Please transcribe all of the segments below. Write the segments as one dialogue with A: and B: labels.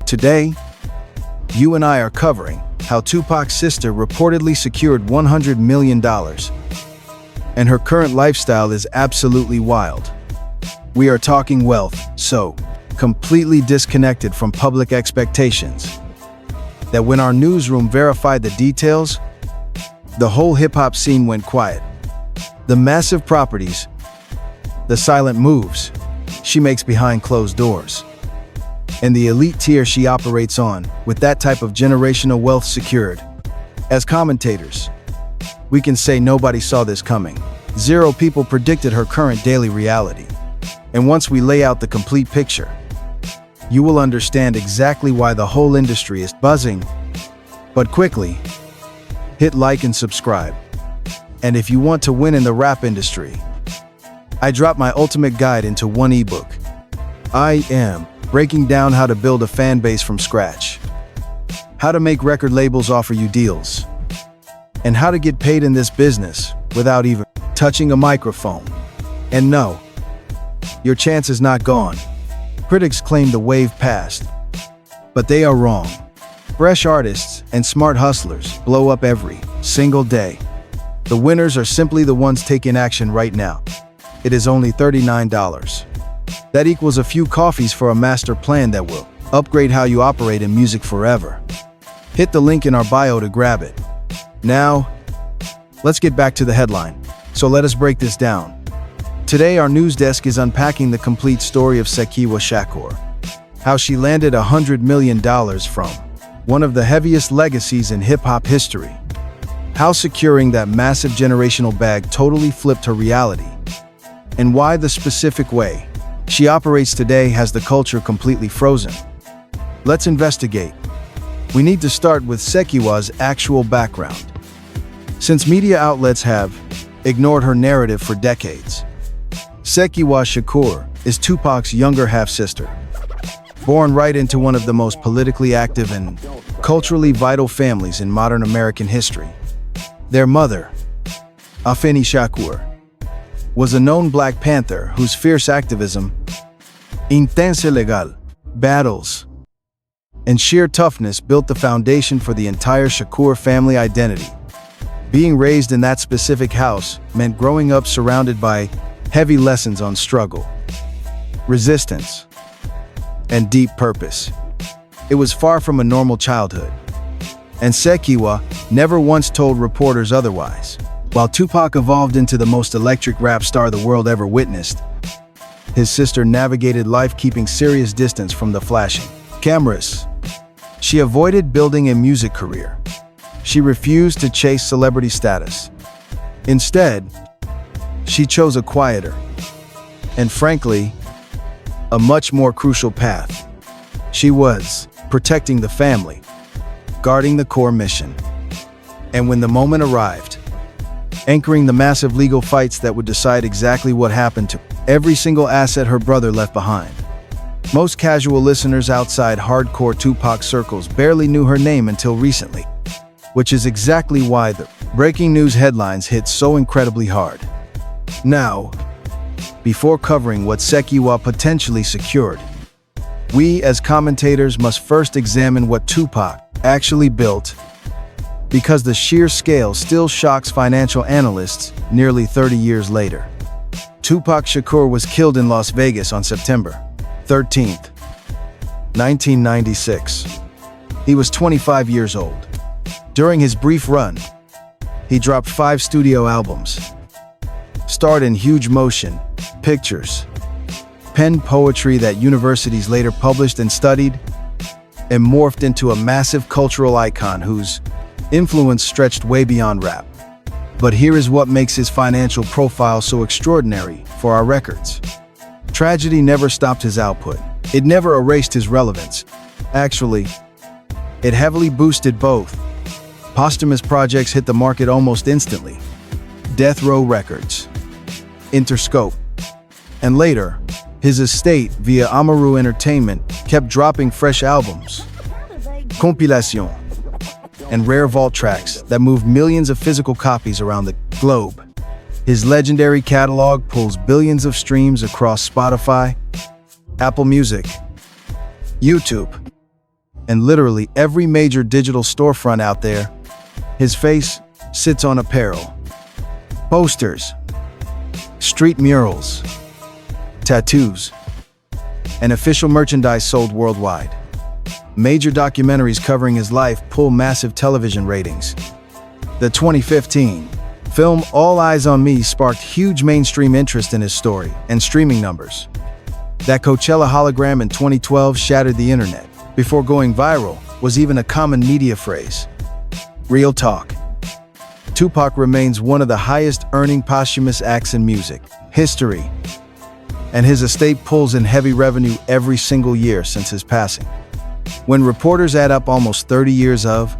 A: Today, you and I are covering how Tupac's sister reportedly secured $100 million, and her current lifestyle is absolutely wild. We are talking wealth, so completely disconnected from public expectations, that when our newsroom verified the details, the whole hip-hop scene went quiet. The massive properties, the silent moves she makes behind closed doors, and the elite tier she operates on with that type of generational wealth secured. As commentators, we can say nobody saw this coming. Zero people predicted her current daily reality. And once we lay out the complete picture, you will understand exactly why the whole industry is buzzing. But quickly, hit like and subscribe. And if you want to win in the rap industry, I dropped my ultimate guide into one ebook. I am breaking down how to build a fan base from scratch, how to make record labels offer you deals, and how to get paid in this business without even touching a microphone. And no, your chance is not gone. Critics claim the wave passed, but they are wrong. Fresh artists and smart hustlers blow up every single day. The winners are simply the ones taking action right now. It is only $39. That equals a few coffees for a master plan that will upgrade how you operate in music forever. Hit the link in our bio to grab it. Now, let's get back to the headline. So let us break this down. Today, our news desk is unpacking the complete story of Sekyiwa Shakur, how she landed $100 million from one of the heaviest legacies in hip-hop history, how securing that massive generational bag totally flipped her reality, and why the specific way she operates today has the culture completely frozen. Let's investigate. We need to start with Sekyiwa's actual background, since media outlets have ignored her narrative for decades. Sekyiwa Shakur is Tupac's younger half-sister, born right into one of the most politically active and culturally vital families in modern American history. Their mother, Afeni Shakur, was a known Black Panther whose fierce activism, intense legal battles, and sheer toughness built the foundation for the entire Shakur family identity. Being raised in that specific house meant growing up surrounded by heavy lessons on struggle, resistance, and deep purpose. It was far from a normal childhood, and Sekiwa never once told reporters otherwise. While Tupac evolved into the most electric rap star the world ever witnessed, his sister navigated life keeping serious distance from the flashing cameras. She avoided building a music career. She refused to chase celebrity status. Instead, she chose a quieter, and frankly, a much more crucial path. She was protecting the family, guarding the core mission, and when the moment arrived, anchoring the massive legal fights that would decide exactly what happened to every single asset her brother left behind. Most casual listeners outside hardcore Tupac circles barely knew her name until recently, which is exactly why the breaking news headlines hit so incredibly hard. Now, before covering what Sekyiwa potentially secured, we as commentators must first examine what Tupac actually built, because the sheer scale still shocks financial analysts nearly 30 years later. Tupac Shakur was killed in Las Vegas on September 13, 1996. He was 25 years old. During his brief run, he dropped 5 studio albums, starred in huge motion pictures, penned poetry that universities later published and studied, and morphed into a massive cultural icon whose influence stretched way beyond rap. But here is what makes his financial profile so extraordinary for our records. Tragedy never stopped his output. It never erased his relevance. Actually, it heavily boosted both. Posthumous projects hit the market almost instantly. Death Row Records, Interscope, and later, his estate via Amaru Entertainment kept dropping fresh albums, compilation, and rare vault tracks that moved millions of physical copies around the globe. His legendary catalog pulls billions of streams across Spotify, Apple Music, YouTube, and literally every major digital storefront out there. His face sits on apparel, posters, street murals, tattoos, and official merchandise sold worldwide. Major documentaries covering his life pull massive television ratings. The 2015 film All Eyes on Me sparked huge mainstream interest in his story and streaming numbers. That Coachella hologram in 2012 shattered the internet. Before going viral was even a common media phrase. Real talk. Tupac remains one of the highest-earning posthumous acts in music history, and his estate pulls in heavy revenue every single year since his passing. When reporters add up almost 30 years of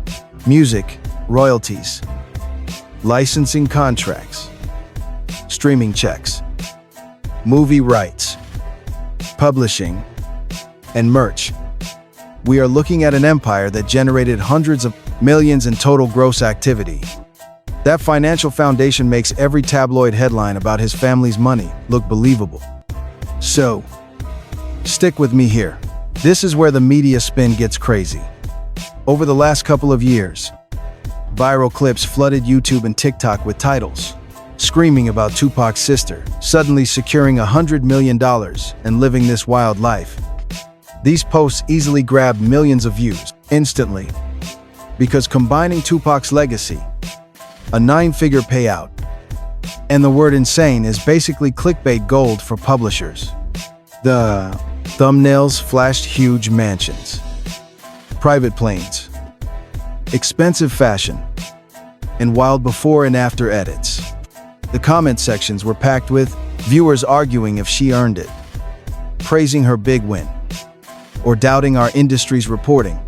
A: music, royalties, licensing contracts, streaming checks, movie rights, publishing, and merch, we are looking at an empire that generated hundreds of millions in total gross activity. That financial foundation makes every tabloid headline about his family's money look believable. So, stick with me here. This is where the media spin gets crazy. Over the last couple of years, viral clips flooded YouTube and TikTok with titles screaming about Tupac's sister suddenly securing $100 million and living this wild life. These posts easily grabbed millions of views instantly because combining Tupac's legacy, a 9-figure payout, and the word insane is basically clickbait gold for publishers. The thumbnails flashed huge mansions, private planes, expensive fashion, and wild before and after edits. The comment sections were packed with viewers arguing if she earned it, praising her big win, or doubting our industry's reporting.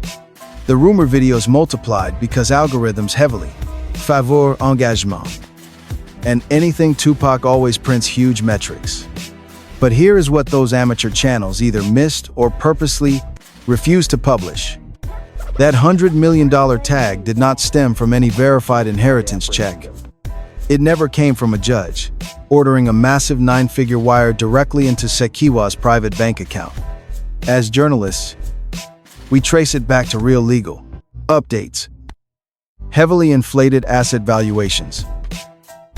A: The rumor videos multiplied because algorithms heavily favor engagement, and anything Tupac always prints huge metrics. But here is what those amateur channels either missed or purposely refused to publish. That $100 million tag did not stem from any verified inheritance check. It never came from a judge ordering a massive 9-figure wire directly into Sekiwa's private bank account. As journalists, we trace it back to real legal updates, heavily inflated asset valuations,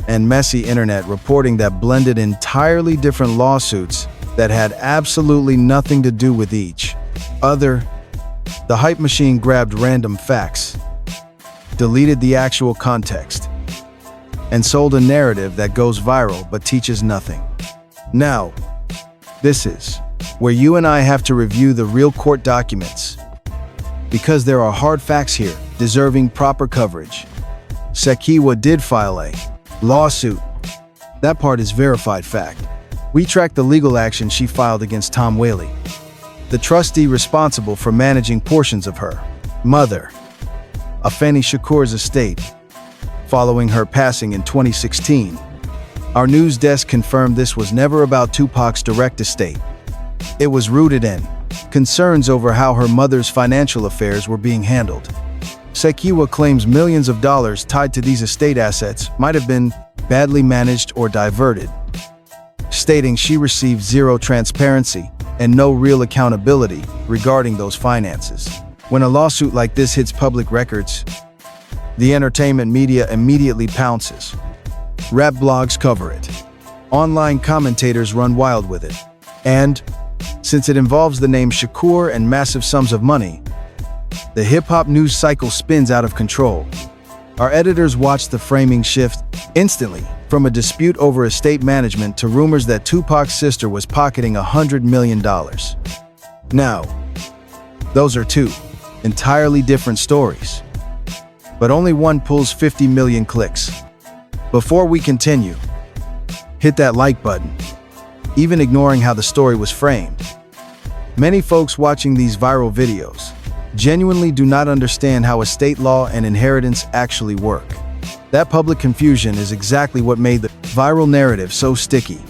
A: and messy internet reporting that blended entirely different lawsuits that had absolutely nothing to do with each other. The hype machine grabbed random facts, deleted the actual context, and sold a narrative that goes viral but teaches nothing. Now, this is where you and I have to review the real court documents, because there are hard facts here deserving proper coverage. Sekiwa did file a lawsuit. That part is verified fact. We tracked the legal action she filed against Tom Whaley, the trustee responsible for managing portions of her mother, Afeni Shakur's estate, following her passing in 2016. Our news desk confirmed this was never about Tupac's direct estate. It was rooted in concerns over how her mother's financial affairs were being handled. Sekiwa claims millions of dollars tied to these estate assets might have been badly managed or diverted, stating she received zero transparency and no real accountability regarding those finances. When a lawsuit like this hits public records, the entertainment media immediately pounces. Rap blogs cover it. Online commentators run wild with it. And, since it involves the name Shakur and massive sums of money, the hip-hop news cycle spins out of control. Our editors watch the framing shift instantly, from a dispute over estate management to rumors that Tupac's sister was pocketing $100 million. Now, those are two entirely different stories, but only one pulls 50 million clicks. Before we continue, hit that like button, even ignoring how the story was framed. Many folks watching these viral videos genuinely do not understand how estate law and inheritance actually work. That public confusion is exactly what made the viral narrative so sticky.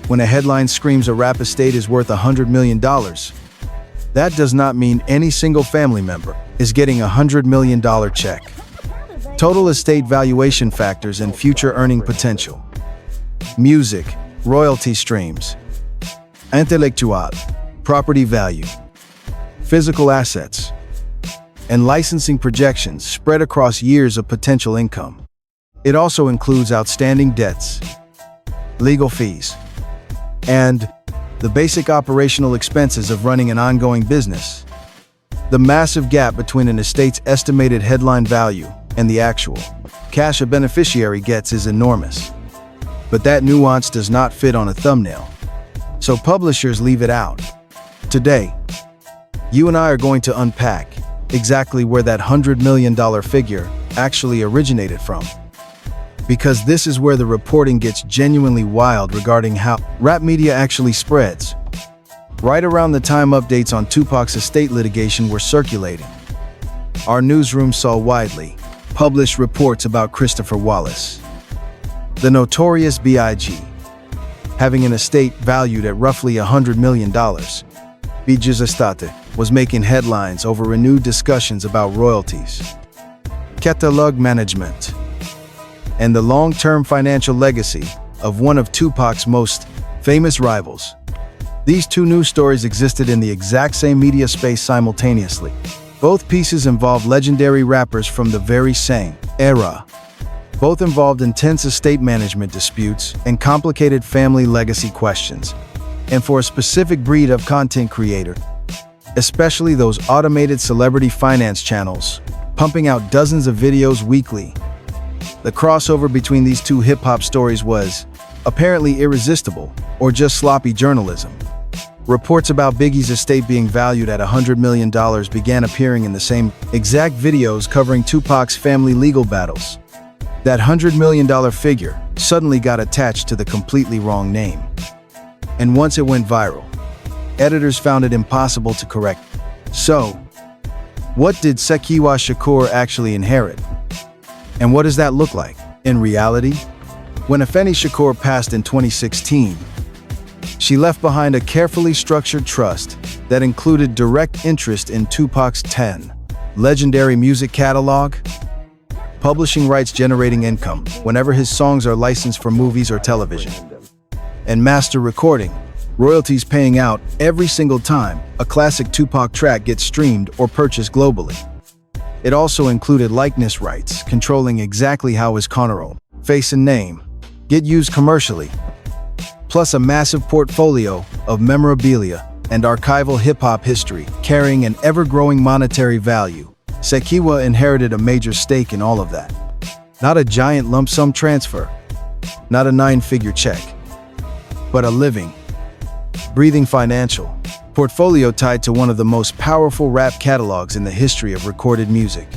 A: When a headline screams a rap estate is worth $100 million, that does not mean any single family member is getting a $100 million check. Total estate valuation factors and future earning potential. Music, royalty streams, intellectual, property value, physical assets, and licensing projections spread across years of potential income. It also includes outstanding debts, legal fees, and the basic operational expenses of running an ongoing business. The massive gap between an estate's estimated headline value and the actual cash a beneficiary gets is enormous. But that nuance does not fit on a thumbnail, so publishers leave it out. Today, you and I are going to unpack exactly where that $100 million figure actually originated from. Because this is where the reporting gets genuinely wild regarding how rap media actually spreads. Right around the time updates on Tupac's estate litigation were circulating, our newsroom saw widely published reports about Christopher Wallace, the notorious B.I.G., having an estate valued at roughly $100 million. Bij's estate was making headlines over renewed discussions about royalties, catalog management, and the long-term financial legacy of one of Tupac's most famous rivals. These two news stories existed in the exact same media space simultaneously. Both pieces involved legendary rappers from the very same era. Both involved intense estate management disputes and complicated family legacy questions. And for a specific breed of content creator, especially those automated celebrity finance channels, pumping out dozens of videos weekly, the crossover between these two hip-hop stories was apparently irresistible, or just sloppy journalism. Reports about Biggie's estate being valued at $100 million began appearing in the same exact videos covering Tupac's family legal battles. That $100 million figure suddenly got attached to the completely wrong name. And once it went viral, editors found it impossible to correct. So, what did Sekyiwa Shakur actually inherit? And what does that look like in reality? When Afeni Shakur passed in 2016, she left behind a carefully structured trust that included direct interest in Tupac's 10 legendary music catalog, publishing rights generating income whenever his songs are licensed for movies or television, and master recording, royalties paying out every single time a classic Tupac track gets streamed or purchased globally. It also included likeness rights, controlling exactly how his Conero, face and name, get used commercially, plus a massive portfolio of memorabilia and archival hip-hop history carrying an ever-growing monetary value. Sekiwa inherited a major stake in all of that. Not a giant lump sum transfer, not a 9-figure check, but a living, breathing financial portfolio tied to one of the most powerful rap catalogs in the history of recorded music.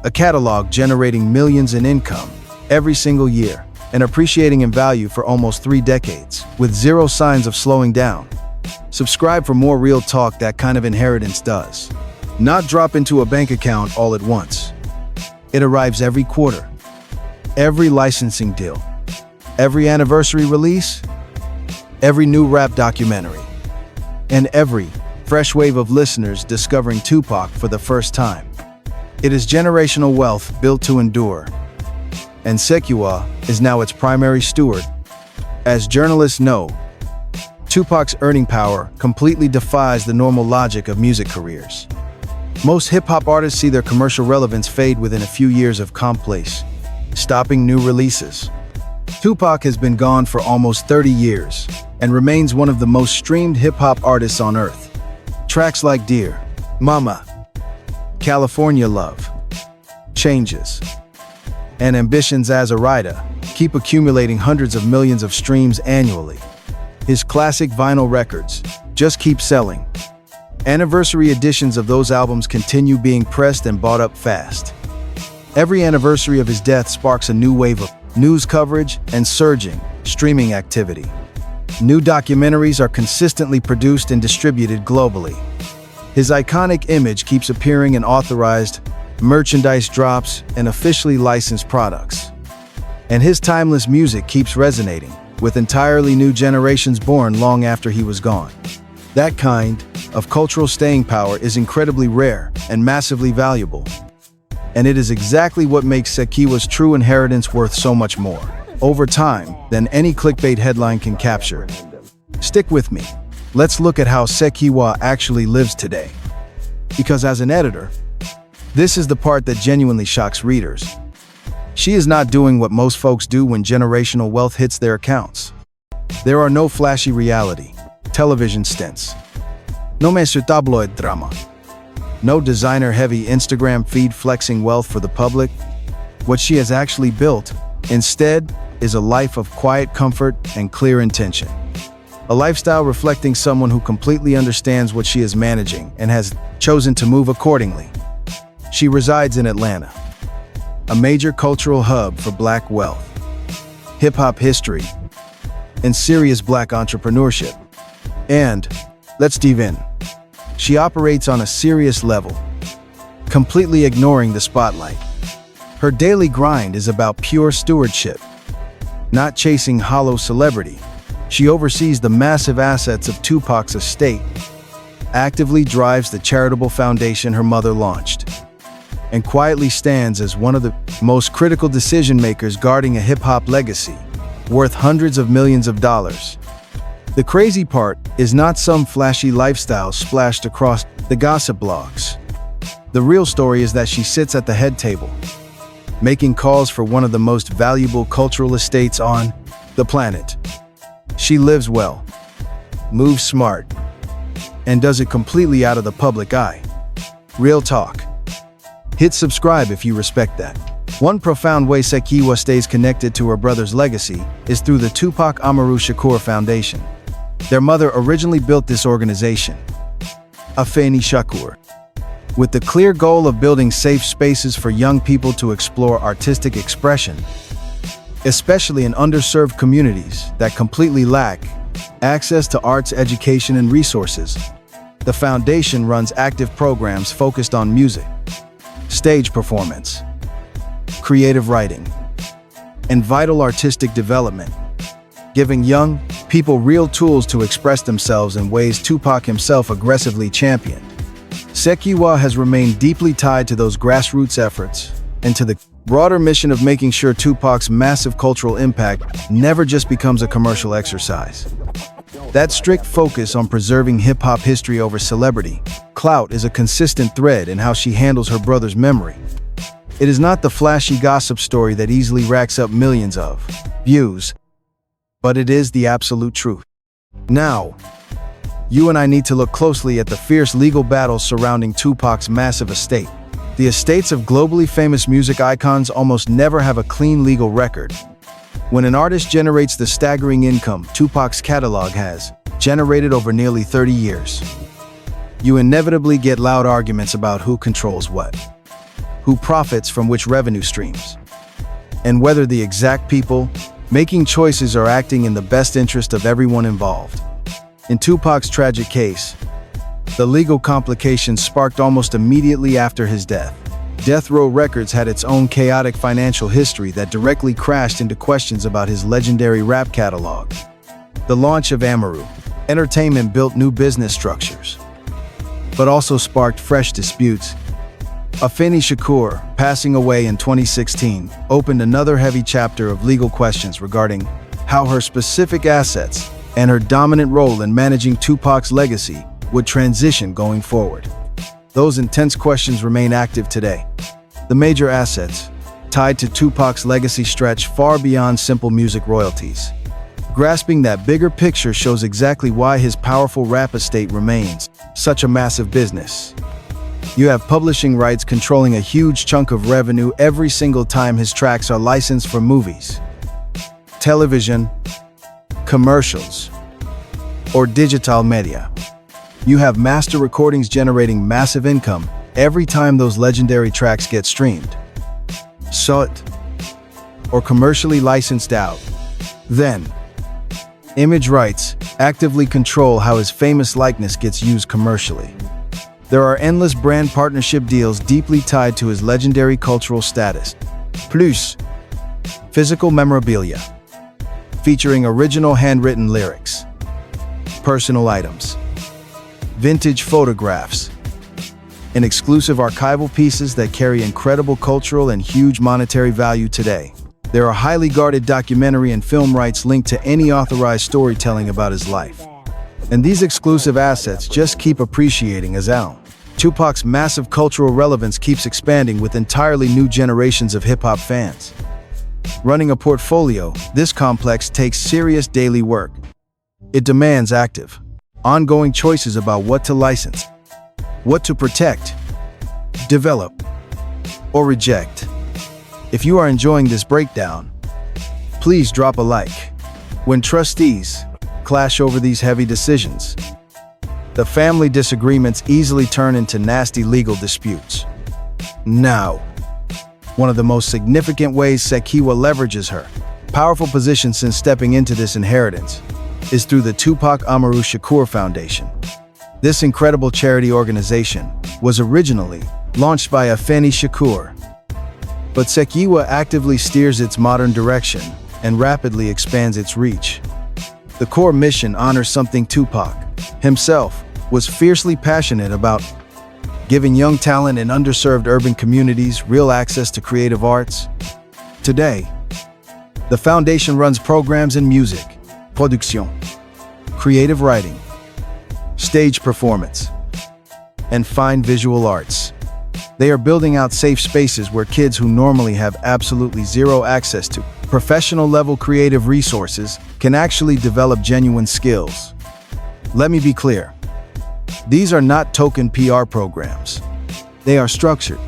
A: A catalog generating millions in income every single year and appreciating in value for almost 3 decades, with zero signs of slowing down. Subscribe for more real talk that kind of inheritance does not drop into a bank account all at once. It arrives every quarter, every licensing deal, every anniversary release, every new rap documentary, and every fresh wave of listeners discovering Tupac for the first time. It is generational wealth built to endure, and Sekiwa is now its primary steward. As journalists know, Tupac's earning power completely defies the normal logic of music careers. Most hip-hop artists see their commercial relevance fade within a few years of complaints, stopping new releases. Tupac has been gone for almost 30 years and remains one of the most streamed hip-hop artists on earth. Tracks like Dear Mama, California Love, Changes, and Ambitions as a Writer keep accumulating hundreds of millions of streams annually. His classic vinyl records just keep selling. Anniversary editions of those albums continue being pressed and bought up fast. Every anniversary of his death sparks a new wave of news coverage and surging streaming activity. New documentaries are consistently produced and distributed globally. His iconic image keeps appearing in authorized merchandise drops and officially licensed products. And his timeless music keeps resonating with entirely new generations born long after he was gone. That kind of cultural staying power is incredibly rare and massively valuable. And it is exactly what makes Sekiwa's true inheritance worth so much more, over time, than any clickbait headline can capture. Stick with me. Let's look at how Sekiwa actually lives today. Because as an editor, This is the part that genuinely shocks readers. She is not doing what most folks do when generational wealth hits their accounts. There are no flashy reality television stints. No mainstream tabloid drama. No designer-heavy Instagram feed flexing wealth for the public. What she has actually built, instead, is a life of quiet comfort and clear intention. A lifestyle reflecting someone who completely understands what she is managing and has chosen to move accordingly. She resides in Atlanta, a major cultural hub for Black wealth, hip-hop history, and serious Black entrepreneurship. And, let's dive in. She operates on a serious level, completely ignoring the spotlight. Her daily grind is about pure stewardship, not chasing hollow celebrity. She oversees the massive assets of Tupac's estate, actively drives the charitable foundation her mother launched, and quietly stands as one of the most critical decision-makers guarding a hip-hop legacy worth hundreds of millions of dollars. The crazy part is not some flashy lifestyle splashed across the gossip blogs. The real story is that she sits at the head table, making calls for one of the most valuable cultural estates on the planet. She lives well, moves smart, and does it completely out of the public eye. Real talk. Hit subscribe if you respect that. One profound way Sekiwa stays connected to her brother's legacy is through the Tupac Shakur Foundation. Their mother originally built this organization, Afeni Shakur, with the clear goal of building safe spaces for young people to explore artistic expression, especially in underserved communities that completely lack access to arts education and resources. The foundation runs active programs focused on music, stage performance, creative writing, and vital artistic development, giving young people real tools to express themselves in ways Tupac himself aggressively championed. Sekiwa has remained deeply tied to those grassroots efforts and to the broader mission of making sure Tupac's massive cultural impact never just becomes a commercial exercise. That strict focus on preserving hip-hop history over celebrity clout is a consistent thread in how she handles her brother's memory. It is not the flashy gossip story that easily racks up millions of views, but it is the absolute truth. Now, you and I need to look closely at the fierce legal battles surrounding Tupac's massive estate. The estates of globally famous music icons almost never have a clean legal record. When an artist generates the staggering income Tupac's catalog has generated over nearly 30 years, you inevitably get loud arguments about who controls what, who profits from which revenue streams, and whether the exact people making choices are acting in the best interest of everyone involved. In Tupac's tragic case, the legal complications sparked almost immediately after his death. Death Row Records had its own chaotic financial history that directly crashed into questions about his legendary rap catalog. The launch of Amaru Entertainment built new business structures, but also sparked fresh disputes. Afeni Shakur, passing away in 2016, opened another heavy chapter of legal questions regarding how her specific assets and her dominant role in managing Tupac's legacy would transition going forward. Those intense questions remain active today. The major assets tied to Tupac's legacy stretch far beyond simple music royalties. Grasping that bigger picture shows exactly why his powerful rap estate remains such a massive business. You have publishing rights controlling a huge chunk of revenue every single time his tracks are licensed for movies, television, commercials, or digital media. You have master recordings generating massive income every time those legendary tracks get streamed, sought, or commercially licensed out. Then, image rights actively control how his famous likeness gets used commercially. There are endless brand partnership deals deeply tied to his legendary cultural status. Plus, physical memorabilia, featuring original handwritten lyrics, personal items, vintage photographs, and exclusive archival pieces that carry incredible cultural and huge monetary value today. There are highly guarded documentary and film rights linked to any authorized storytelling about his life. And these exclusive assets just keep appreciating as well. Tupac's massive cultural relevance keeps expanding with entirely new generations of hip-hop fans. Running a portfolio, this complex takes serious daily work. It demands active, ongoing choices about what to license, what to protect, develop, or reject. If you are enjoying this breakdown, please drop a like. When trustees clash over these heavy decisions, the family disagreements easily turn into nasty legal disputes. Now, one of the most significant ways Sekiwa leverages her powerful position since stepping into this inheritance is through the Tupac Shakur Foundation. This incredible charity organization was originally launched by Afeni Shakur, but Sekiwa actively steers its modern direction and rapidly expands its reach. The core mission honors something Tupac himself was fiercely passionate about: giving young talent in underserved urban communities real access to creative arts. Today, the foundation runs programs in music, production, creative writing, stage performance, and fine visual arts. They are building out safe spaces where kids who normally have absolutely zero access to professional-level creative resources can actually develop genuine skills. Let me be clear. These are not token PR programs. They are structured,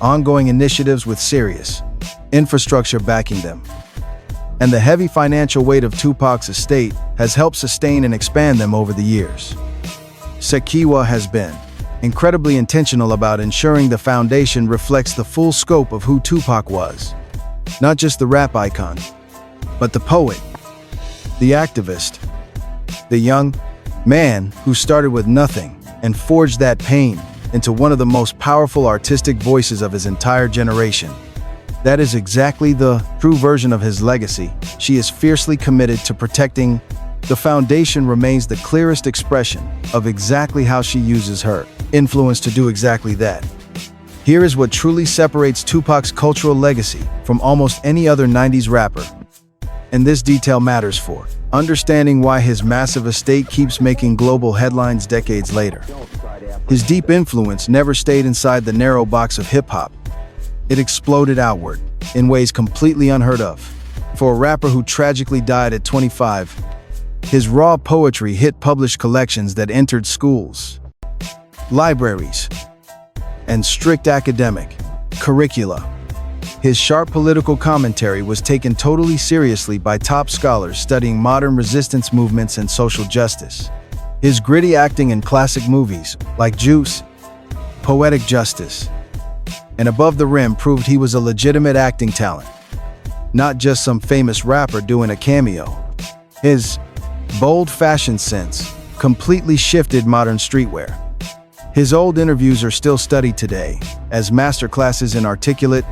A: ongoing initiatives with serious infrastructure backing them. And the heavy financial weight of Tupac's estate has helped sustain and expand them over the years. Sekiwa has been incredibly intentional about ensuring the foundation reflects the full scope of who Tupac was. Not just the rap icon, but the poet, the activist, the young man who started with nothing and forged that pain into one of the most powerful artistic voices of his entire generation. That is exactly the true version of his legacy. She is fiercely committed to protecting. The foundation remains the clearest expression of exactly how she uses her influence to do exactly that. Here is what truly separates Tupac's cultural legacy from almost any other 90s rapper. And this detail matters for understanding why his massive estate keeps making global headlines decades later. His deep influence never stayed inside the narrow box of hip-hop. It exploded outward in ways completely unheard of. For a rapper who tragically died at 25, his raw poetry hit published collections that entered schools, libraries, and strict academic curricula. His sharp political commentary was taken totally seriously by top scholars studying modern resistance movements and social justice. His gritty acting in classic movies like Juice, Poetic Justice, and Above the Rim proved he was a legitimate acting talent, not just some famous rapper doing a cameo. His bold fashion sense completely shifted modern streetwear. His old interviews are still studied today as masterclasses in articulate,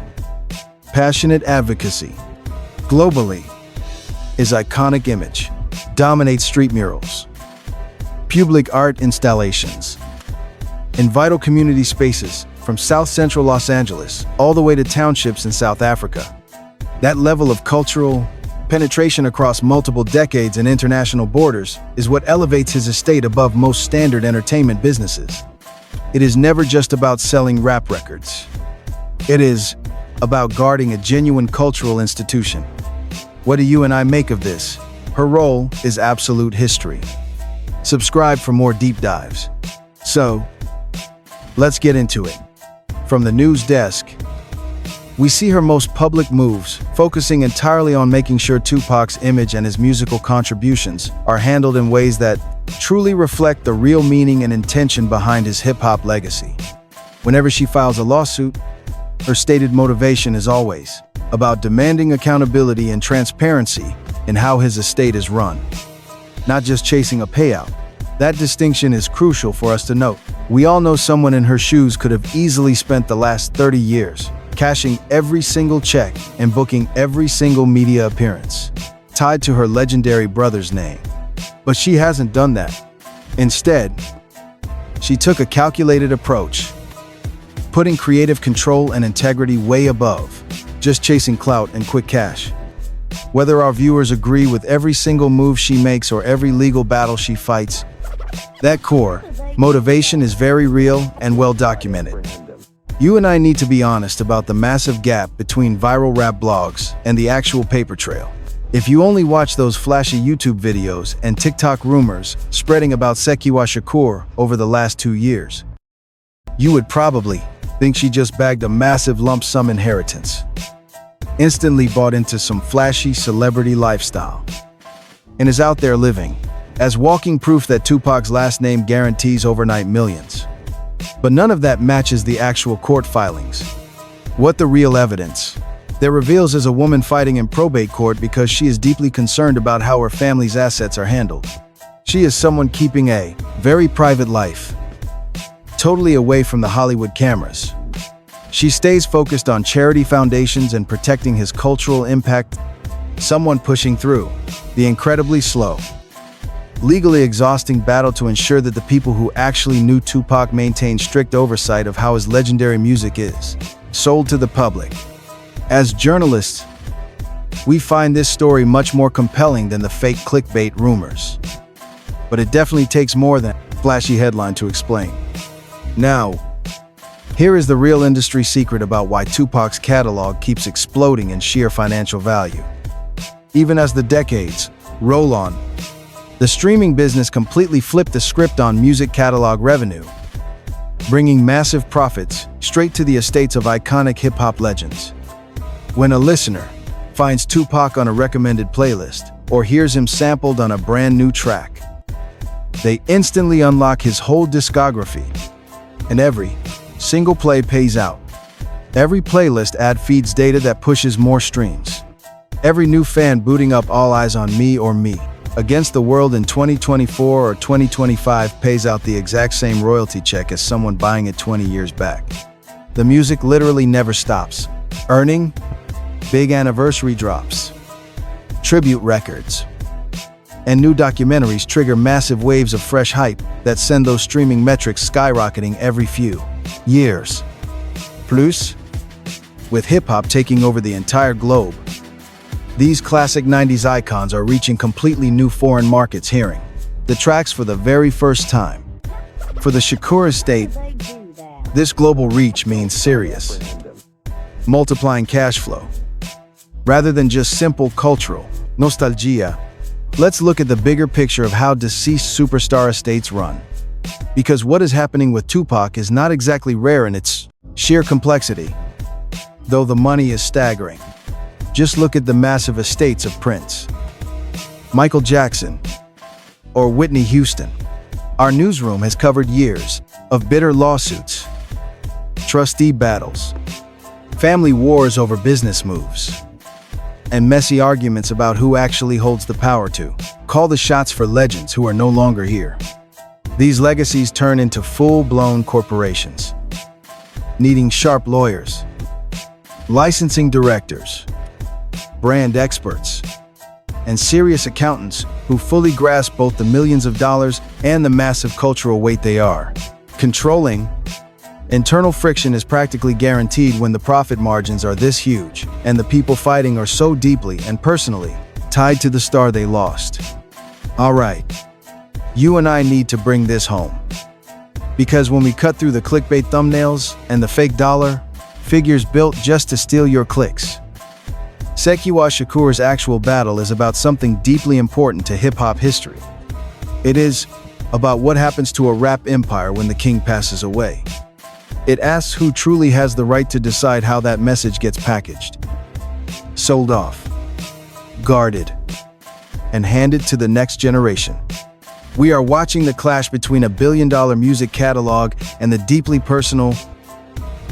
A: passionate advocacy. Globally, his iconic image dominates street murals, public art installations, and vital community spaces from South Central Los Angeles all the way to townships in South Africa. That level of cultural penetration across multiple decades and international borders is what elevates his estate above most standard entertainment businesses. It is never just about selling rap records. It is about guarding a genuine cultural institution. What do you and I make of this? Her role is absolute history. Subscribe for more deep dives. So, let's get into it. From the news desk, we see her most public moves, focusing entirely on making sure Tupac's image and his musical contributions are handled in ways that truly reflect the real meaning and intention behind his hip-hop legacy. Whenever she files a lawsuit, her stated motivation is always about demanding accountability and transparency in how his estate is run, not just chasing a payout. That distinction is crucial for us to note. We all know someone in her shoes could have easily spent the last 30 years cashing every single check and booking every single media appearance tied to her legendary brother's name. But she hasn't done that. Instead, she took a calculated approach, putting creative control and integrity way above just chasing clout and quick cash. Whether our viewers agree with every single move she makes or every legal battle she fights, that core Motivation is very real and well documented. You and I need to be honest about the massive gap between viral rap blogs and the actual paper trail. If you only watch those flashy YouTube videos and TikTok rumors spreading about Sekyiwa Shakur over the last 2 years, you would probably think she just bagged a massive lump sum inheritance, instantly bought into some flashy celebrity lifestyle, and is out there living as walking proof that Tupac's last name guarantees overnight millions. But none of that matches the actual court filings. What the real evidence that reveals is a woman fighting in probate court because she is deeply concerned about how her family's assets are handled. She is someone keeping a very private life, totally away from the Hollywood cameras. She stays focused on charity foundations and protecting his cultural impact. Someone pushing through the incredibly slow, legally exhausting battle to ensure that the people who actually knew Tupac maintain strict oversight of how his legendary music is sold to the public. As journalists, we find this story much more compelling than the fake clickbait rumors. But it definitely takes more than a flashy headline to explain. Now, here is the real industry secret about why Tupac's catalog keeps exploding in sheer financial value. Even as the decades roll on, the streaming business completely flipped the script on music catalog revenue, bringing massive profits straight to the estates of iconic hip-hop legends. When a listener finds Tupac on a recommended playlist or hears him sampled on a brand new track, they instantly unlock his whole discography, and every single play pays out. Every playlist ad feeds data that pushes more streams. Every new fan booting up All Eyes on Me or Me Against the World in 2024 or 2025 pays out the exact same royalty check as someone buying it 20 years back. The music literally never stops, earning big anniversary drops, tribute records, and new documentaries trigger massive waves of fresh hype that send those streaming metrics skyrocketing every few years. Plus, with hip-hop taking over the entire globe, these classic 90s icons are reaching completely new foreign markets, hearing the tracks for the very first time. For the Shakur estate, this global reach means serious, multiplying cash flow. Rather than just simple cultural nostalgia, let's look at the bigger picture of how deceased superstar estates run. Because what is happening with Tupac is not exactly rare in its sheer complexity, though the money is staggering. Just look at the massive estates of Prince, Michael Jackson, or Whitney Houston. Our newsroom has covered years of bitter lawsuits, trustee battles, family wars over business moves, and messy arguments about who actually holds the power to call the shots for legends who are no longer here. These legacies turn into full-blown corporations, needing sharp lawyers, licensing directors, brand experts, and serious accountants who fully grasp both the millions of dollars and the massive cultural weight they are controlling. Internal friction is practically guaranteed when the profit margins are this huge, and the people fighting are so deeply and personally tied to the star they lost. All right, you and I need to bring this home. Because when we cut through the clickbait thumbnails and the fake dollar figures built just to steal your clicks, Sekyiwa Shakur's actual battle is about something deeply important to hip-hop history. It is about what happens to a rap empire when the king passes away. It asks who truly has the right to decide how that message gets packaged, sold off, guarded, and handed to the next generation. We are watching the clash between a billion-dollar music catalog and the deeply personal,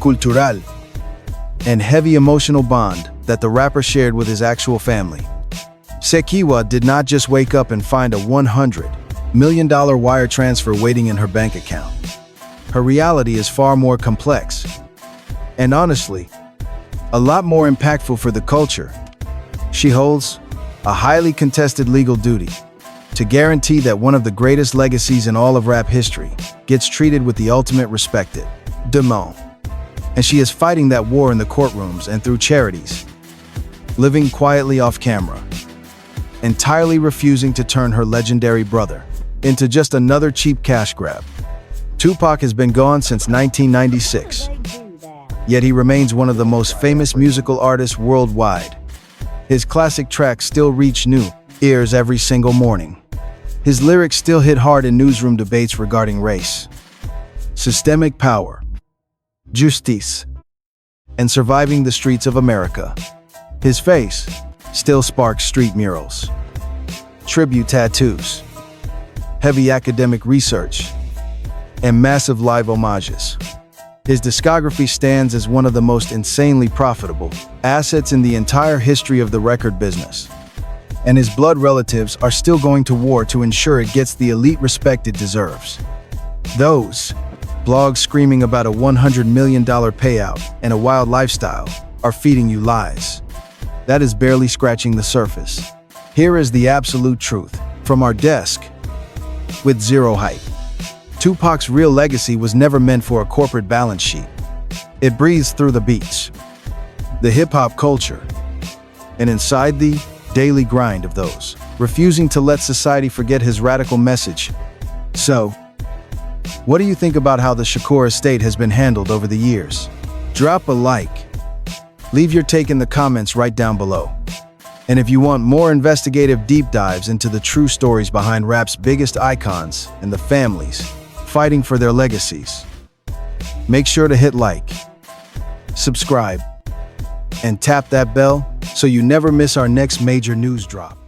A: cultural, and heavy emotional bond that the rapper shared with his actual family. Sekiwa did not just wake up and find a $100 million wire transfer waiting in her bank account. Her reality is far more complex, and honestly, a lot more impactful for the culture. She holds a highly contested legal duty to guarantee that one of the greatest legacies in all of rap history gets treated with the ultimate respect. And she is fighting that war in the courtrooms and through charities, living quietly off camera, entirely refusing to turn her legendary brother into just another cheap cash grab. Tupac has been gone since 1996, yet he remains one of the most famous musical artists worldwide. His classic tracks still reach new ears every single morning. His lyrics still hit hard in newsroom debates regarding race, systemic power, justice, and surviving the streets of America. His face still sparks street murals, tribute tattoos, heavy academic research, and massive live homages. His discography stands as one of the most insanely profitable assets in the entire history of the record business. And his blood relatives are still going to war to ensure it gets the elite respect it deserves. Those blogs screaming about a $100 million payout and a wild lifestyle are feeding you lies. That is barely scratching the surface. Here is the absolute truth from our desk with zero hype. Tupac's real legacy was never meant for a corporate balance sheet. It breathes through the beats, the hip-hop culture, and inside the daily grind of those refusing to let society forget his radical message. So, what do you think about how the Shakur estate has been handled over the years? Drop a like. Leave your take in the comments right down below. And if you want more investigative deep dives into the true stories behind rap's biggest icons and the families fighting for their legacies, make sure to hit like, subscribe, and tap that bell so you never miss our next major news drop.